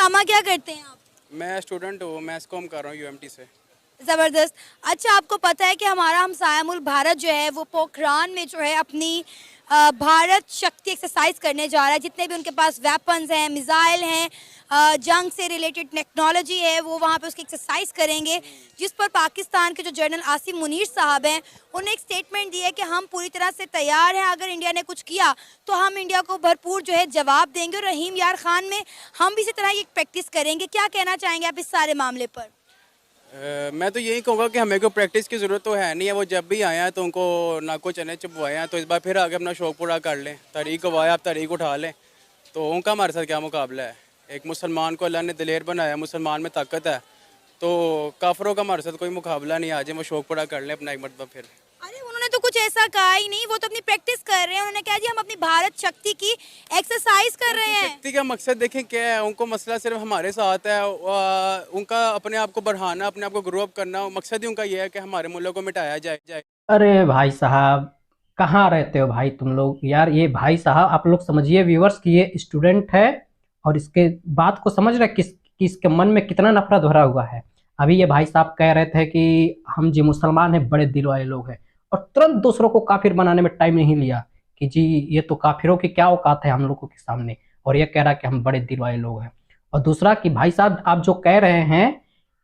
मामा क्या करते हैं आप? मैं स्टूडेंट हूँ, मैं एसकॉम कर रहा हूँ यूएमटी से। ज़बरदस्त। अच्छा, आपको पता है कि हमारा हमसाया मुल्क भारत जो है वो पोखरान में जो है अपनी भारत शक्ति एक्सरसाइज करने जा रहा है। जितने भी उनके पास वेपन्स हैं, मिसाइल हैं, जंग से रिलेटेड टेक्नोलॉजी है, वो वहाँ पे उसकी एक्सरसाइज करेंगे। जिस पर पाकिस्तान के जो जनरल आसिम मुनीर साहब हैं, उन्होंने एक स्टेटमेंट दी है कि हम पूरी तरह से तैयार हैं, अगर इंडिया ने कुछ किया तो हम इंडिया को भरपूर जो है जवाब देंगे। और रहीम यार खान में हम भी इसी तरह ये प्रैक्टिस करेंगे। क्या कहना चाहेंगे आप इस सारे मामले पर? मैं तो यही कहूँगा कि हमें को प्रैक्टिस की ज़रूरत तो है नहीं है। वो जब भी आए हैं तो उनको नाको चने चुपवाए हैं, तो इस बार फिर आगे अपना शौक पूरा कर लें। तहरीक को वाया, आप तहरीक उठा लें, तो उनका हमारे साथ क्या मुकाबला है। एक मुसलमान को अल्लाह ने दिलेर बनाया, मुसलमान में ताकत है, तो काफरों का हमारे साथ कोई मुकाबला नहीं। आज हम वो शौक पूरा कर लें अपना एक मरतबा फिर। अरे उन्होंने तो कुछ ऐसा कहा ही नहीं, वो तो अपनी प्रैक्टिस कर रहे हैं। उन्होंने कहा जी हम अपनी भारत शक्ति की एक्सरसाइज कर रहे हैं। शक्ति का मकसद देखें क्या है, उनको मसला सिर्फ हमारे साथ है। उनका अपने आप को बढ़ाना, अपने आप को ग्रो अप करना, मकसद ही उनका ये है कि हमारे मुल्क को मिटाया जाए। अरे भाई साहब, कहाँ रहते हो भाई तुम लोग यार। ये भाई साहब आप लोग समझिए व्यूवर्स कि ये स्टूडेंट है और इसके बात को समझ रहे किसके मन में कितना नफरत भरा हुआ है। अभी ये भाई साहब कह रहे थे कि हम जी मुसलमान हैं, बड़े दिल वाले लोग हैं, और तुरंत दूसरों को काफिर बनाने में टाइम नहीं लिया कि जी ये तो काफिरों की क्या औकात है हम लोगों के सामने, और ये कह रहा कि हम बड़े दिल वाले लोग हैं। और दूसरा कि भाई साहब आप जो कह रहे हैं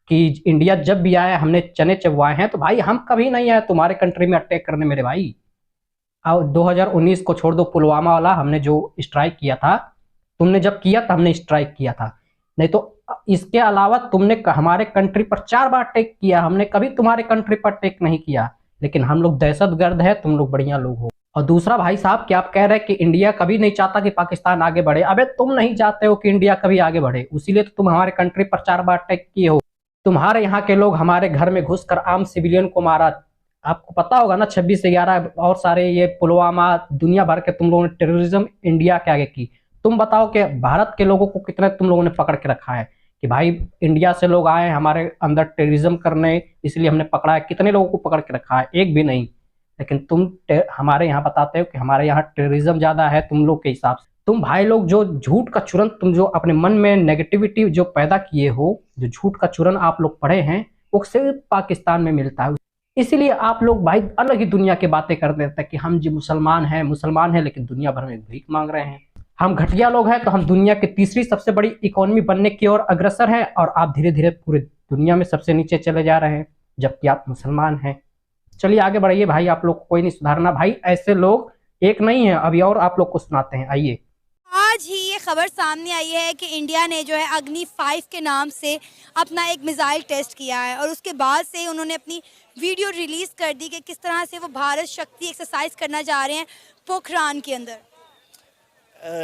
कि इंडिया जब भी आया हमने चने चबवाए हैं, तो भाई हम कभी नहीं आए तुम्हारे कंट्री में अटैक करने मेरे भाई। और 2019 को छोड़ दो, पुलवामा वाला हमने जो स्ट्राइक किया था, तुमने जब किया था हमने स्ट्राइक किया था, नहीं तो इसके अलावा तुमने हमारे कंट्री पर 4 बार अटैक किया, हमने कभी तुम्हारे कंट्री पर अटैक नहीं किया। लेकिन हम लोग दहशतगर्द है, तुम लोग बढ़िया लोग हो। और दूसरा भाई साहब कि आप कह रहे हैं कि इंडिया कभी नहीं चाहता कि पाकिस्तान आगे बढ़े। अबे तुम नहीं चाहते हो कि इंडिया कभी आगे बढ़े, इसीलिए तो तुम हमारे कंट्री पर 4 बार अटैक किए हो। तुम्हारे यहाँ के लोग हमारे घर में घुसकर आम सिविलियन को मारा। आपको पता होगा ना, 26/11 और सारे ये पुलवामा, दुनिया भर के तुम लोगों ने टेररिज्म इंडिया के आगे की। तुम बताओ कि भारत के लोगों को कितने तुम लोगों ने पकड़ के रखा है कि भाई इंडिया से लोग आए हमारे अंदर टेररिज्म करने, इसलिए हमने पकड़ा है। कितने लोगों को पकड़ के रखा है? एक भी नहीं। लेकिन तुम हमारे यहाँ बताते हो कि हमारे यहाँ टेररिज्म ज्यादा है तुम लोग के हिसाब से। तुम भाई लोग जो झूठ का चूरन, तुम जो अपने मन में नेगेटिविटी जो पैदा किए हो, जो झूठ का चूरन आप लोग पढ़े हैं, वो सिर्फ पाकिस्तान में मिलता है। इसीलिए आप लोग भाई अलग ही दुनिया की बातें कर देते हैं कि हम जी मुसलमान हैं, लेकिन दुनिया भर में भीख मांग रहे हैं। हम घटिया लोग हैं तो हम दुनिया की तीसरी सबसे बड़ी इकोनॉमी बनने की ओर अग्रसर हैं, और आप धीरे धीरे पूरे दुनिया में सबसे नीचे चले जा रहे हैं, जबकि आप मुसलमान हैं। चलिए आगे बढ़िए भाई, आप लोग को कोई नहीं सुधारना भाई, ऐसे लोग एक नहीं है। अभी और आप लोग को सुनाते हैं, आइए। आज ही ये खबर सामने आई है कि इंडिया ने जो है अग्नि 5 के नाम से अपना एक मिसाइल टेस्ट किया है, और उसके बाद से उन्होंने अपनी वीडियो रिलीज कर दी कि किस तरह से वो भारत शक्ति एक्सरसाइज करना जा रहे हैं पोखरान के अंदर।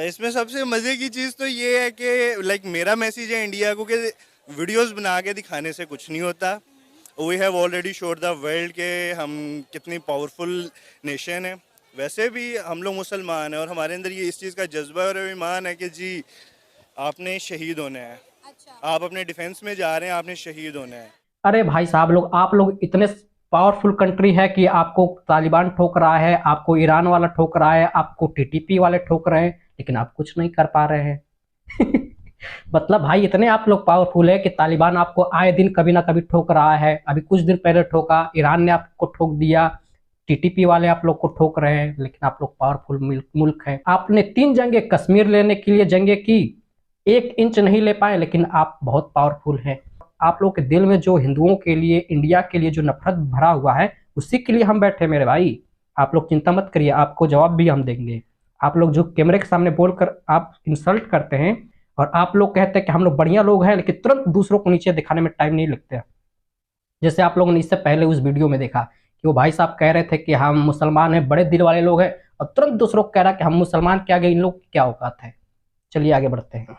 इसमें सबसे मज़े की चीज़ तो ये है कि मेरा मैसेज है इंडिया को कि वीडियोस बना के दिखाने से कुछ नहीं होता। We have already showed the world के हम कितनी पावरफुल नेशन है। वैसे भी हम लोग मुसलमान हैं और हमारे अंदर ये इस चीज़ का जज्बा और ईमान है कि जी आपने शहीद होना है। अच्छा। आप अपने डिफेंस में जा रहे हैं, आपने शहीद होना है। अरे भाई साहब लोग, आप लोग इतने पावरफुल कंट्री है कि आपको तालिबान ठोक रहा है, आपको ईरान वाला ठोक रहा है, आपको टीटीपी वाले ठोक रहे हैं, लेकिन आप कुछ नहीं कर पा रहे हैं। मतलब भाई इतने आप लोग पावरफुल है कि तालिबान आपको आए दिन कभी ना कभी ठोक रहा है। अभी कुछ दिन पहले ठोका, ईरान ने आपको ठोक दिया, टीटीपी वाले आप लोग को ठोक रहे हैं, लेकिन आप लोग पावरफुल मुल्क है। आपने 3 जंगें कश्मीर लेने के लिए जंगें की, 1 इंच नहीं ले पाए, लेकिन आप बहुत पावरफुल हैं। आप लोग के दिल में जो हिंदुओं के लिए, इंडिया के लिए जो नफरत भरा हुआ है, उसी के लिए हम बैठे मेरे भाई। आप लोग चिंता मत करिए, आपको जवाब भी हम देंगे। आप लोग जो कैमरे के सामने बोलकर आप इंसल्ट करते हैं और आप लोग कहते हैं कि हम लोग बढ़िया लोग हैं, लेकिन तुरंत दूसरों को नीचे दिखाने में टाइम नहीं लगता। जैसे आप लोगों ने इससे पहले उस वीडियो में देखा कि वो भाई साहब कह रहे थे कि हम मुसलमान हैं, बड़े दिल वाले लोग हैं, और तुरंत दूसरों को कह रहा कि हम मुसलमान के आगे इन लोग की क्या औकात है। चलिए आगे बढ़ते हैं।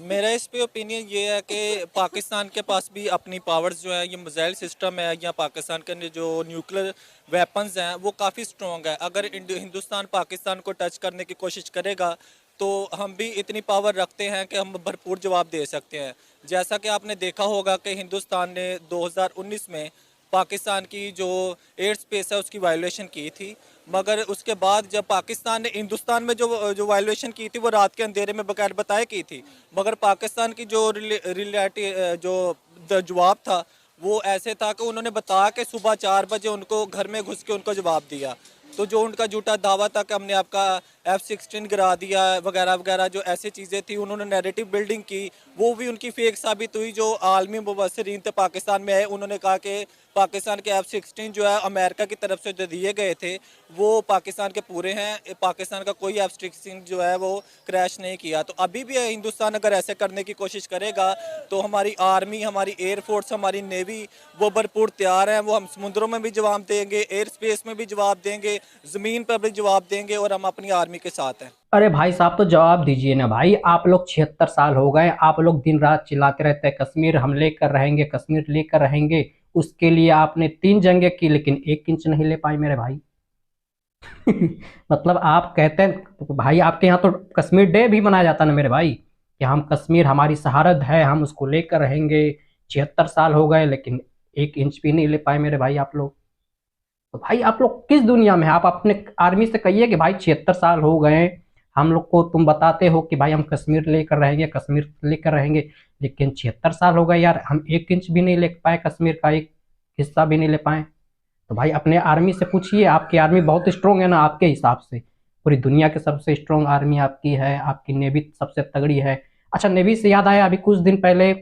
मेरा इस पे ओपिनियन ये है कि पाकिस्तान के पास भी अपनी पावर्स जो है, ये मिसाइल सिस्टम है या पाकिस्तान के जो न्यूक्लियर वेपन्स हैं वो काफ़ी स्ट्रॉन्ग है। अगर हिंदुस्तान पाकिस्तान को टच करने की कोशिश करेगा तो हम भी इतनी पावर रखते हैं कि हम भरपूर जवाब दे सकते हैं। जैसा कि आपने देखा होगा कि हिंदुस्तान ने 2019 में पाकिस्तान की जो एयर स्पेस है उसकी वायलेशन की थी, मगर उसके बाद जब पाकिस्तान ने हिंदुस्तान में जो वायलेशन की थी वो रात के अंधेरे में बगैर बताए की थी, मगर पाकिस्तान की जो जवाब था वो ऐसे था कि उन्होंने बताया कि सुबह 4 बजे उनको घर में घुस के उनको जवाब दिया। तो जो उनका झूठा दावा था कि हमने आपका F-16 गिरा दिया वगैरह वगैरह, जो ऐसी चीज़ें थी उन्होंने नैरेटिव बिल्डिंग की, वो भी उनकी फेक साबित हुई। जो आलमी मुबसरीन थे पाकिस्तान में आए, उन्होंने कहा कि पाकिस्तान के F-16 जो है अमेरिका की तरफ से जो दिए गए थे वो पाकिस्तान के पूरे हैं, पाकिस्तान का कोई F-16 जो है वो क्रैश नहीं किया। तो अभी भी हिंदुस्तान अगर ऐसे करने की कोशिश करेगा तो हमारी आर्मी, हमारी एयरफोर्स, हमारी नेवी वो भरपूर तैयार हैं। वो हम समुद्रों में भी जवाब देंगे, एयर स्पेस में भी जवाब देंगे, ज़मीन पर भी जवाब देंगे, और हम अपनी आर्मी के साथ हैं। अरे भाई साहब तो जवाब दीजिए ना भाई। आप लोग 76 साल हो गए, आप लोग दिन रात चिल्लाते रहते हैं कश्मीर हम लेकर रहेंगे, कश्मीर लेकर रहेंगे। उसके लिए आपने 3 जंगें की लेकिन 1 इंच नहीं ले पाए मेरे भाई। मतलब आप कहते हैं भाई, आपके यहाँ तो कश्मीर डे भी मनाया जाता ना मेरे भाई, कि हम कश्मीर हमारी सहारत है, हम उसको लेकर रहेंगे। 76 साल हो गए लेकिन 1 इंच भी नहीं ले पाए मेरे भाई आप लोग। तो भाई आप लोग किस दुनिया में हैं? आप अपने आर्मी से कहिए कि भाई 76 साल हो गए, हम लोग को तुम बताते हो कि भाई हम कश्मीर लेकर रहेंगे, कश्मीर लेकर रहेंगे, लेकिन 76 साल हो गए यार, हम 1 इंच भी नहीं ले पाए, कश्मीर का एक हिस्सा भी नहीं ले पाए। तो भाई अपने आर्मी से पूछिए, आपकी आर्मी बहुत स्ट्रोंग है ना आपके हिसाब से? पूरी दुनिया के सबसे स्ट्रोंग आर्मी आपकी है, आपकी नेवी सबसे तगड़ी है। अच्छा, नेवी से याद आया, अभी कुछ दिन पहले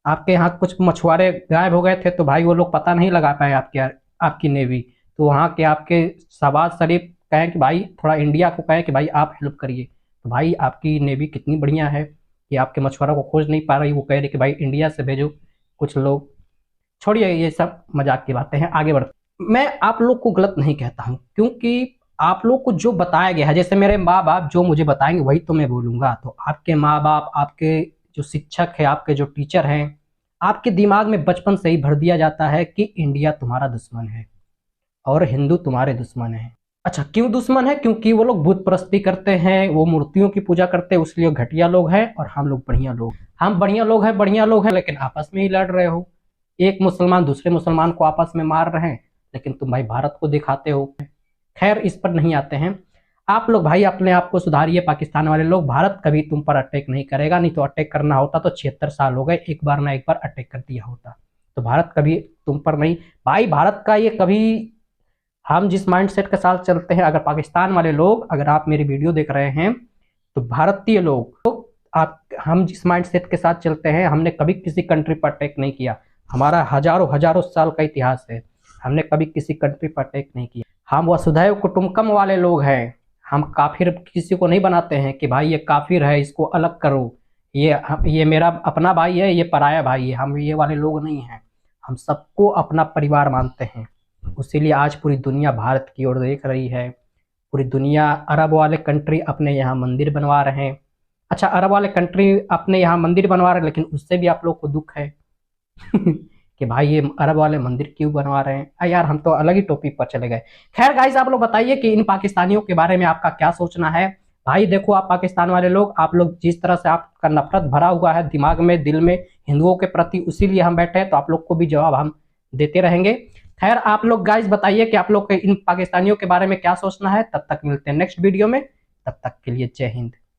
आपके यहाँ कुछ मछुआरे गायब हो गए थे, तो भाई वो लोग पता नहीं लगा पाए आपकी नेवी। तो वहाँ के आपके शहबाज शरीफ कहें कि भाई थोड़ा इंडिया को कहें कि भाई आप हेल्प करिए। तो भाई आपकी नेवी कितनी बढ़िया है कि आपके मछुआरों को खोज नहीं पा रही, वो कह रही कि भाई इंडिया से भेजो कुछ लोग। छोड़िए ये सब मजाक की बातें हैं, आगे बढ़ते। मैं आप लोग को गलत नहीं कहता हूँ, क्योंकि आप लोग को जो बताया गया है, जैसे मेरे माँ बाप जो मुझे बताएंगे वही तो मैं बोलूँगा। तो आपके माँ बाप, आपके जो शिक्षक है, आपके जो टीचर हैं, आपके दिमाग में बचपन से ही भर दिया जाता है कि इंडिया तुम्हारा दुश्मन है और हिंदू तुम्हारे दुश्मन है। अच्छा, क्यों दुश्मन है? क्योंकि वो लोग बुत परस्ती करते हैं, वो मूर्तियों की पूजा करते हैं, उसलिए घटिया लोग हैं और हम लोग बढ़िया लोग। हम बढ़िया लोग हैं लेकिन आपस में ही लड़ रहे हो। एक मुसलमान दूसरे मुसलमान को आपस में मार रहे हैं, लेकिन तुम भाई भारत को दिखाते हो। खैर इस पर नहीं आते हैं। आप लोग भाई अपने आप को सुधारिए, पाकिस्तान वाले लोग। भारत कभी तुम पर अटैक नहीं करेगा, नहीं तो अटैक करना होता तो 76 साल हो गए, एक बार ना एक बार अटैक कर दिया होता। तो भारत कभी तुम पर नहीं भाई, भारत का ये कभी, हम जिस माइंडसेट के साथ चलते हैं, अगर पाकिस्तान वाले लोग, अगर आप मेरी वीडियो देख रहे हैं तो भारतीय लोग, तो हम जिस माइंडसेट के साथ चलते हैं, हमने कभी किसी कंट्री पर अटैक नहीं किया। हमारा हजारों साल का इतिहास है, हमने कभी किसी कंट्री पर अटैक नहीं किया। हम वसुधैव कुटुंबकम वाले लोग हैं। हम काफिर किसी को नहीं बनाते हैं कि भाई ये काफिर है इसको अलग करो, ये मेरा अपना भाई है, ये पराया भाई है। हम ये वाले लोग नहीं हैं, हम सबको अपना परिवार मानते हैं। इसीलिए आज पूरी दुनिया भारत की ओर देख रही है। पूरी दुनिया, अरब वाले कंट्री अपने यहाँ मंदिर बनवा रहे हैं। अच्छा, अरब वाले कंट्री अपने यहाँ मंदिर बनवा रहे हैं, लेकिन उससे भी आप लोग को दुख है कि भाई ये अरब वाले मंदिर क्यों बनवा रहे हैं। यार हम तो अलग ही टॉपिक पर चले गए। खैर गाइस, आप लोग बताइए कि इन पाकिस्तानियों के बारे में आपका क्या सोचना है। भाई देखो, आप पाकिस्तान वाले लोग, आप लोग जिस तरह से आपका नफरत भरा हुआ है दिमाग में, दिल में हिंदुओं के प्रति, उसीलिए हम बैठे हैं। तो आप लोग को भी जवाब हम देते रहेंगे। खैर आप लोग गाइस बताइए कि आप लोग इन पाकिस्तानियों के बारे में क्या सोचना है। तब तक मिलते हैं नेक्स्ट वीडियो में, तब तक के लिए जय हिंद।